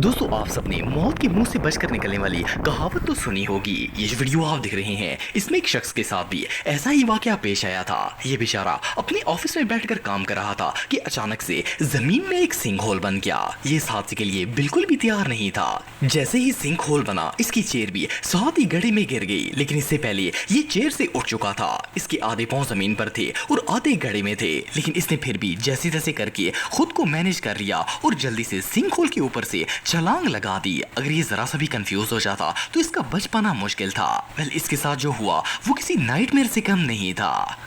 दोस्तों आप सबने मौत के मुंह से बचकर निकलने वाली कहावत तो सुनी होगी। ये जो वीडियो आप देख रहे हैं इसमें एक शख्स के साथ भी ऐसा ही वाकया पेश आया था। ये बेचारा अपने ऑफिस में बैठकर काम कर रहा था कि अचानक से जमीन में एक सिंक होल बन गया। ये इस हादसे के लिए बिल्कुल भी तैयार नहीं था। जैसे ही सिंक होल बना इसकी चेयर भी साथ ही गड्ढे में गिर गई, लेकिन इससे पहले ये चेयर से उठ चुका था। इसके आधे पांव जमीन पर थे और आधे गड्ढे में थे, लेकिन इसने फिर भी जैसे तैसे करके खुद को मैनेज कर लिया और जल्दी से सिंक होल के ऊपर से छलांग लगा दी। अगर ये जरा सा भी कंफ्यूज हो जाता तो इसका बच पाना मुश्किल था। इसके साथ जो हुआ वो किसी नाइटमेयर से कम नहीं था।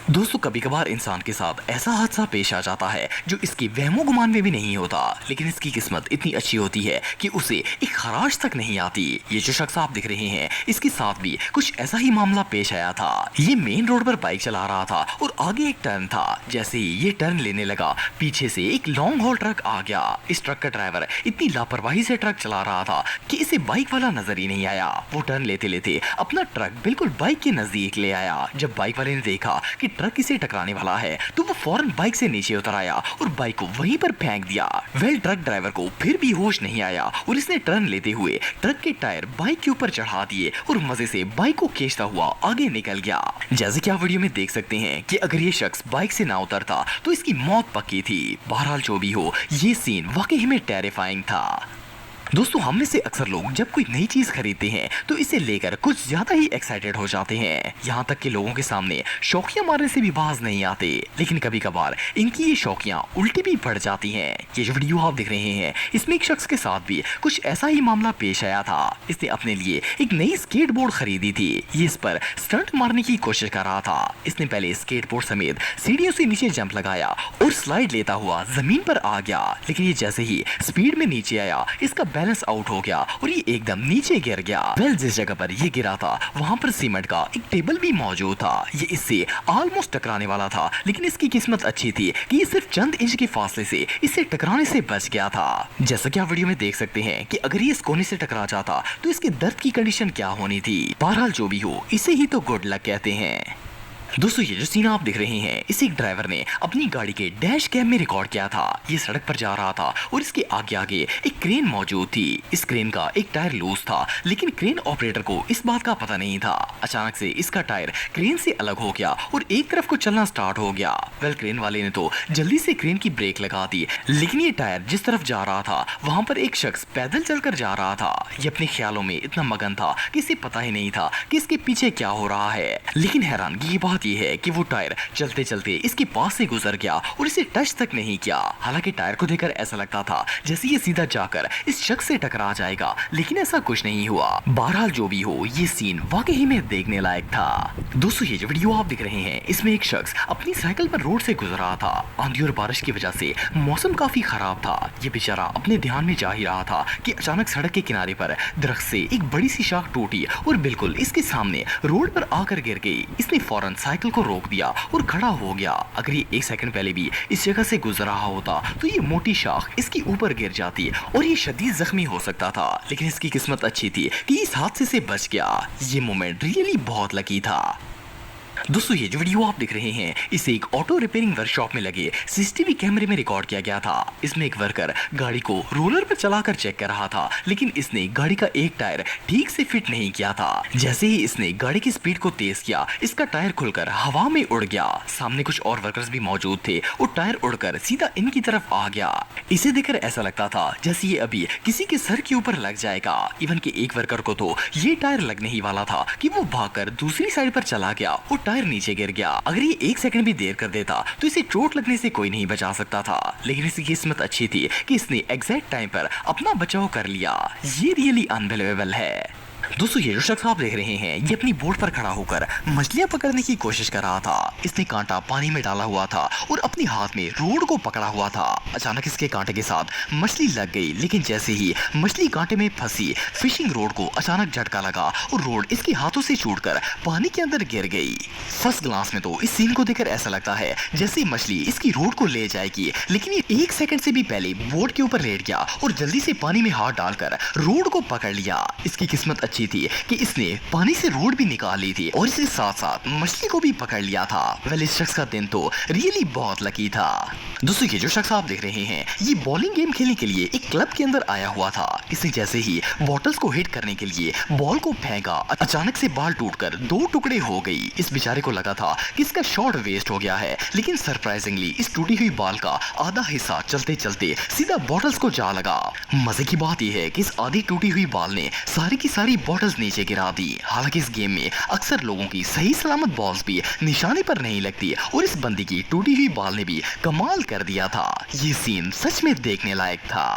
दोस्तों कभी कभार इंसान के साथ ऐसा हादसा पेश आ जाता है जो इसके वहमो गुमान में भी नहीं होता, लेकिन इसकी किस्मत इतनी अच्छी होती है कि उसे एक खराश तक नहीं आती। ये जो शख्स आप दिख रहे हैं इसके साथ भी कुछ ऐसा ही मामला पेश आया था। ये मेन रोड पर बाइक चला रहा था और आगे एक टर्न था। जैसे ही ये टर्न लेने लगा पीछे से एक लॉन्ग हॉल ट्रक आ गया। इस ट्रक का ड्राइवर इतनी लापरवाही से ट्रक चला रहा था कि इसे बाइक वाला नजर ही नहीं आया। वो टर्न लेते लेते अपना ट्रक बिल्कुल बाइक के नजदीक ले आया। जब बाइक वाले ने देखा कि ट्रक इसे टकराने वाला है तो वो फौरन बाइक से नीचे उतर आया और बाइक को वहीं पर फेंक दिया। ट्रक ड्राइवर को फिर भी होश नहीं आया और इसने टर्न लेते हुए ट्रक के टायर बाइक के ऊपर चढ़ा दिए और मजे से बाइक को खींचता हुआ आगे निकल गया। जैसे कि आप वीडियो में देख सकते हैं कि अगर ये शख्स बाइक से ना उतरता तो इसकी मौत पक्की थी। बहरहाल जो भी हो ये सीन वाकई में टेरिफाइंग था। दोस्तों हम में से अक्सर लोग जब कोई नई चीज खरीदते हैं तो इसे लेकर कुछ ज्यादा ही एक्साइटेड हो जाते हैं। यहाँ तक कि लोगों के सामने शौकियां मारने से भी बाज नहीं आते, लेकिन कभी कभार इनकी ये शौकियां उल्टी भी पड़ जाती हैं। ये जो वीडियो आप देख रहे हैं इसमें एक शख्स के साथ भी कुछ ऐसा ही मामला पेश आया था। इसने अपने लिए एक नई स्केट बोर्ड खरीदी थी। ये इस पर स्टंट मारने की कोशिश कर रहा था। इसने पहले स्केट बोर्ड समेत सीढ़ियों से नीचे जंप लगाया और स्लाइड लेता हुआ जमीन पर आ गया, लेकिन ये जैसे ही स्पीड में नीचे आया इसका बैलेंस आउट हो गया और ये एकदम नीचे गिर गया। जिस जगह पर ये गिरा था वहां पर सीमेंट का एक टेबल भी मौजूद था। ये इससे ऑलमोस्ट टकराने वाला था, लेकिन इसकी किस्मत अच्छी थी कि ये सिर्फ चंद इंच के फासले से इससे टकराने से बच गया था। जैसा कि आप वीडियो में देख सकते हैं कि अगर ये इस कोने से टकरा जाता तो इसके दर्द की कंडीशन क्या होनी थी। बहरहाल जो भी हो इसे ही तो गुड लक कहते हैं। दोस्तों ये जो सीन आप देख रहे हैं इसे एक ड्राइवर ने अपनी गाड़ी के डैश कैम में रिकॉर्ड किया था। ये सड़क पर जा रहा था और इसके आगे आगे एक क्रेन मौजूद थी। इस क्रेन का एक टायर लूज था, लेकिन क्रेन ऑपरेटर को इस बात का पता नहीं था। अचानक से इसका टायर क्रेन से अलग हो गया और एक तरफ को चलना स्टार्ट हो गया। क्रेन वाले ने तो जल्दी से क्रेन की ब्रेक लगा दी, लेकिन ये टायर जिस तरफ जा रहा था वहां पर एक शख्स पैदल चलकर जा रहा था। ये अपने ख्यालों में इतना मगन था कि इसे पता ही नहीं था कि इसके पीछे क्या हो रहा है। लेकिन हैरानगी की बात यह है कि वो टायर चलते चलते इसके पास से गुजर गया और इसे टच तक नहीं किया। हालांकि टायर को देखकर ऐसा लगता था जैसे ये सीधा जाकर इस शख्स से टकरा जाएगा, लेकिन ऐसा कुछ नहीं हुआ। बहरहाल जो भी हो ये सीन वाकई में देखने लायक था। दोस्तों ये जो वीडियो आप देख रहे हैं इसमें एक शख्स अपनी साइकिल पर रोड से गुजर रहा था। आंधी और बारिश की वजह से मौसम काफी खराब था। ये बेचारा अपने ध्यान में जा ही रहा था कि अचानक सड़क के किनारे पर दरख्त से एक बड़ी सी शाख टूटी और बिल्कुल इसके सामने रोड पर आकर गिर गई। इसने फौरन साइकिल को रोक दिया और खड़ा हो गया। अगर ये एक सेकंड पहले भी इस जगह से गुजर रहा होता तो ये मोटी शाख इसके ऊपर गिर जाती और ये शदीद जख्मी हो सकता था, लेकिन इसकी किस्मत अच्छी थी कि इस हादसे से बच गया। ये मोमेंट रियली बहुत लकी था। दोस्तों ये जो वीडियो आप देख रहे हैं इसे एक ऑटो रिपेयरिंग वर्कशॉप में लगे सीसीटीवी कैमरे में रिकॉर्ड किया गया था। इसमें एक वर्कर गाड़ी को रोलर पर चलाकर चेक कर रहा था, लेकिन इसने गाड़ी का एक टायर ठीक से फिट नहीं किया था। जैसे ही इसने गाड़ी की स्पीड को तेज किया इसका टायर खुलकर हवा में उड़ गया। सामने कुछ और वर्कर्स भी मौजूद थे और टायर उड़कर सीधा इनकी तरफ आ गया। इसे देखकर ऐसा लगता था जैसे ये अभी किसी के सर के ऊपर लग जाएगा। इवन के एक वर्कर को तो ये टायर लगने ही वाला था कि वो भागकर दूसरी साइड पर चला गया और टायर नीचे गिर गया। अगर ये एक सेकंड भी देर कर देता तो इसे चोट लगने से कोई नहीं बचा सकता था, लेकिन इसकी किस्मत अच्छी थी कि इसने एग्जैक्ट टाइम पर अपना बचाव कर लिया। ये रियली अनबिलीवेबल है। दोस्तों ये जो शख्स आप देख रहे हैं ये अपनी बोट पर खड़ा होकर मछलियां पकड़ने की कोशिश कर रहा था। इसने कांटा पानी में डाला हुआ था और अपने हाथ में रोड को पकड़ा हुआ था। अचानक इसके कांटे के साथ मछली लग गई, लेकिन जैसे ही मछली कांटे में फंसी फिशिंग रोड को अचानक झटका लगा और रोड इसके हाथों से छूटकर पानी के अंदर गिर गई। फर्स्ट ग्लांस में तो इस सीन को देखकर ऐसा लगता है जैसे मछली इसकी रोड को ले जाएगी, लेकिन ये एक सेकंड से भी पहले बोट के ऊपर लेट गया और जल्दी से पानी में हाथ डालकर रोड को पकड़ लिया। इसकी किस्मत अच्छी थी कि इसने पानी से रोड भी निकाल ली थी और इसके साथ साथ मछली को भी पकड़ लिया था। वेल, इस शख्स का दिन तो रियली बहुत लकी था। दोस्तों, ये जो शख्स आप देख रहे हैं ये बॉलिंग गेम खेलने के लिए एक क्लब के अंदर आया हुआ था। इसने जैसे ही बॉटल्स को हिट करने के लिए बॉल को फेंका, अचानक से बॉल टूटकर 2 टुकड़े हो गई। इस बेचारे को लगा था कि इसका शॉट वेस्ट हो गया है, लेकिन सरप्राइजिंगली इस टूटी हुई बॉल का आधा हिस्सा चलते चलते सीधा बॉटल्स को जा लगा। मजे की बात यह है कि इस आधी टूटी हुई बॉल ने सारी की सारी बॉटल्स नीचे गिरा दी। हालांकि इस गेम में अक्सर लोगों की सही सलामत बॉल्स भी निशाने पर नहीं लगती और इस बंदी की टूटी हुई बॉल ने भी कमाल कर दिया था। ये सीन सच में देखने लायक था।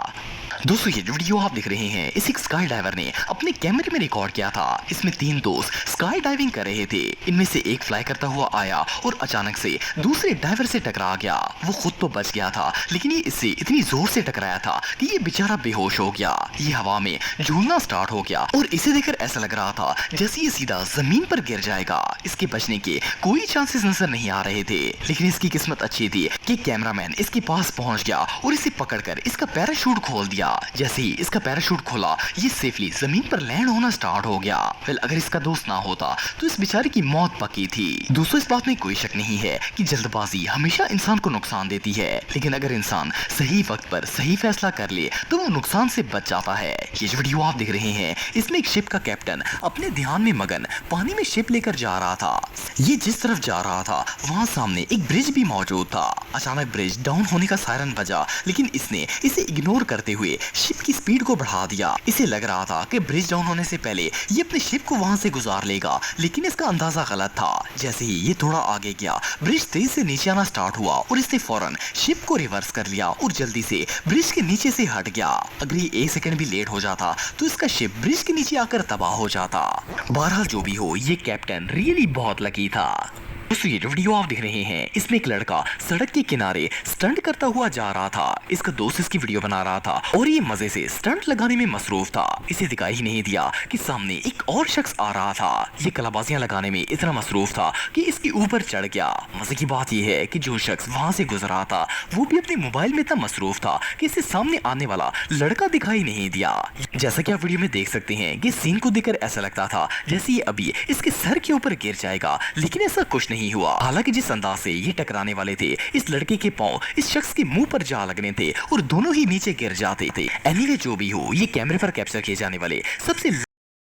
दोस्तों, ये जो वीडियो आप देख रहे हैं इस एक स्काई डाइवर ने अपने कैमरे में रिकॉर्ड किया था। इसमें 3 दोस्त स्काई डाइविंग कर रहे थे। इनमें से एक फ्लाई करता हुआ आया और अचानक से दूसरे डाइवर से टकरा गया। वो खुद तो बच गया था, लेकिन ये इससे इतनी जोर से टकराया था कि ये बेचारा बेहोश हो गया। ये हवा में झूलना स्टार्ट हो गया और इसे देखकर ऐसा लग रहा था जैसे ये सीधा जमीन पर गिर जाएगा। इसके बचने के कोई चांसेस नजर नहीं आ रहे थे, लेकिन इसकी किस्मत अच्छी थी कि कैमरामैन इसके पास पहुंच गया और इसे पकड़कर इसका पैराशूट खोल दिया। जैसे ही इसका पैराशूट खोला, ये सेफली जमीन पर लैंड होना स्टार्ट हो गया। फिर अगर इसका दोस्त ना होता तो इस बेचारे की मौत पक्की थी। दोस्तों, इस बात में कोई शक नहीं है कि जल्दबाजी हमेशा इंसान को नुकसान देती है, लेकिन अगर इंसान सही वक्त पर सही फैसला कर ले तो वो नुकसान से बच जाता है। ये जो वीडियो आप देख रहे हैं इसमें एक शिप का कैप्टन अपने ध्यान में मगन पानी में शिप लेकर जा रहा था। ये जिस तरफ जा रहा था वहां सामने एक ब्रिज भी मौजूद था। अचानक ब्रिज डाउन होने का सायरन बजा, लेकिन इसने इसे इग्नोर करते हुए शिप की स्पीड को बढ़ा दिया। इसे लग रहा था कि ब्रिज डाउन होने से पहले ये अपने शिप को वहां से गुजार लेगा, लेकिन इसका अंदाजा गलत था। जैसे ही ये थोड़ा आगे गया, ब्रिज तेज से नीचे आना स्टार्ट हुआ और इसने फौरन शिप को रिवर्स कर लिया और जल्दी से ब्रिज के नीचे से हट गया। अगर ये 1 सेकंड भी लेट हो जाता तो इसका शिप ब्रिज के नीचे आकर तबाह हो जाता। बहरहाल जो भी हो, ये कैप्टन रियली बहुत लकी था। दोस्तों, ये जो वीडियो आप देख रहे हैं इसमें एक लड़का सड़क के किनारे स्टंट करता हुआ जा रहा था। इसका दोस्त इसकी वीडियो बना रहा था और ये मजे से स्टंट लगाने में मसरूफ था। इसे दिखाई ही नहीं दिया कि सामने एक और शख्स आ रहा था। ये कलाबाजियां लगाने में इतना मसरूफ था कि इसके ऊपर चढ़ गया। मजे की बात यह है कि जो शख्स वहां से गुजरा था वो भी अपने मोबाइल में इतना मसरूफ था कि इसे सामने आने वाला लड़का दिखाई नहीं दिया। जैसा कि आप वीडियो में देख सकते हैं कि सीन को देखकर ऐसा लगता था जैसे ये अभी इसके सर के ऊपर गिर जाएगा, लेकिन ऐसा कुछ नहीं हुआ। हालांकि जिस अंदाज से ये टकराने वाले थे, इस लड़के के पांव इस शख्स के मुंह पर जा लगने थे और दोनों ही नीचे गिर जाते थे। एनीवे जो भी हो, ये कैमरे पर कैप्चर किए जाने वाले सबसे